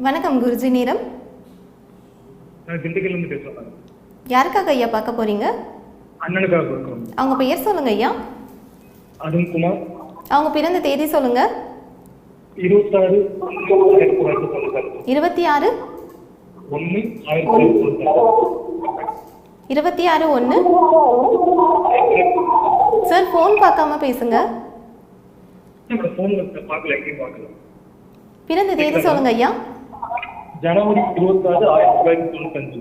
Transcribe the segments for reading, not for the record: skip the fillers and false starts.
வணக்கம் குருஜி. நேரம் நான் திண்டுக்கல்லேருந்து பேசுகிறேன். யாருக்காக ஐயா பார்க்க போறீங்க? அண்ணனுக்காக கொடுக்குறோம். அவங்க பெயர் சொல்லுங்க ஐயா. அருண் குமார். அவங்க பிறந்த தேதி சொல்லுங்க. 26 26 26/1. சார் ஃபோன் பார்க்காம பேசுங்க. பிறந்த தேதி சொல்லுங்க ஐயா. ஜனவரி 26, 1995.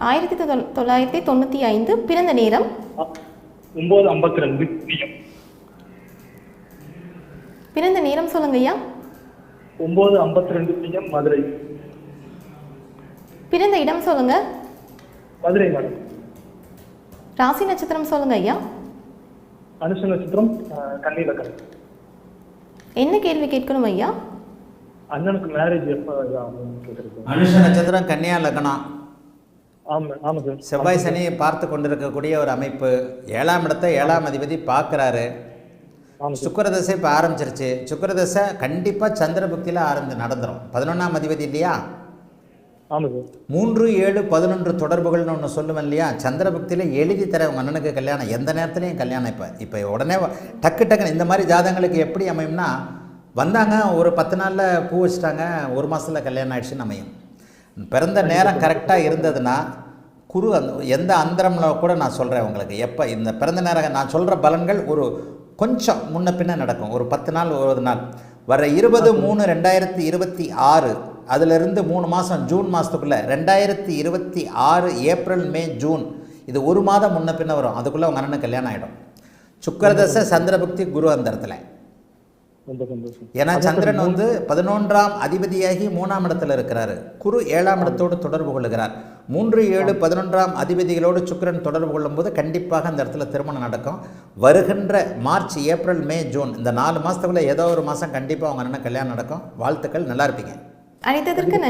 1995. பிறந்த நேரம் 9:52 PM. பிறந்த நேரம் சொல்லுங்க ஐயா. 9:52 PM மதுரை. பிறந்த இடம் சொல்லுங்க. மதுரை மேடம். ராசி நட்சத்திரம் சொல்லுங்க ஐயா. அனுஷ நட்சத்திரம் கன்னிலக்கணம். என்ன கேள்வி கேட்கணும் ஐயா? அண்ணனுக்கு மேரேஜ் எப்போ கேட்குறது? அனுஷ நட்சத்திரம் கன்னியா லக்னம். ஆமாம் சார். செவ்வாய் சனியை பார்த்து கொண்டிருக்கக்கூடிய ஒரு அமைப்பு. 7ஆம் இடத்தை 7ஆம் அதிபதி பார்க்குறாரு. சுக்கிரதசை இப்போ ஆரம்பிச்சிருச்சு. சுக்கிரதசை கண்டிப்பாக சந்திரபுக்தியில் நடந்துடும். 11ஆம் அதிபதி இல்லையா? ஆமாம் சார். 3, 7, 11 தொடர்புகள்னு ஒன்று சொல்லுவேன் இல்லையா? சந்திரபுக்தியில் எழுதி தர உங்கள் அண்ணனுக்கு கல்யாணம். எந்த நேரத்துலையும் கல்யாணம். இப்போ உடனே டக்குன்னு இந்த மாதிரி ஜாதகங்களுக்கு எப்படி அமையும்னா, வந்தாங்க ஒரு 10 நாளில் பூ வச்சுட்டாங்க, 1 மாதத்தில் கல்யாணம் ஆகிடுச்சுன்னு அமையும். பிறந்த நேரம் கரெக்டாக இருந்ததுன்னா குரு எந்த அந்தரமில் கூட நான் சொல்கிறேன் உங்களுக்கு. எப்போ இந்த பிறந்த நேரம் நான் சொல்கிற பலன்கள் ஒரு கொஞ்சம் முன்ன பின்ன நடக்கும். ஒரு 10 நாள் 20 நாள் வர 20/3/2026 அதிலிருந்து 3 மாதம் ஜூன் மாதத்துக்குள்ளே 2026 ஏப்ரல் மே ஜூன் இது 1 மாதம் முன்ன பின்ன வரும். அதுக்குள்ளே உங்கள் அண்ணனுக்கு கல்யாணம் ஆகிடும். சுக்கிரதசை சந்திரபுக்தி குரு அந்த இடத்துல. ஏன்னா சந்திரன் 11ஆம் அதிபதியாகி 3ஆம் இடத்துல இருக்கிறாரு. குரு 7ஆம் இடத்தோடு தொடர்பு கொள்ளுகிறார். 3, 7, 11ஆம் அதிபதிகளோடு சுக்கிரன் தொடர்பு கொள்ளும்போது கண்டிப்பாக அந்த இடத்துல திருமணம் நடக்கும். வருகின்ற மார்ச், ஏப்ரல், மே, ஜூன் இந்த 4 மாதத்துக்குள்ளே ஏதோ ஒரு மாதம் கண்டிப்பாக அவங்க அண்ணன் கல்யாணம் நடக்கும். வாழ்த்துக்கள். நல்லா இருப்பீங்க. அழைத்ததற்கு நன்றி.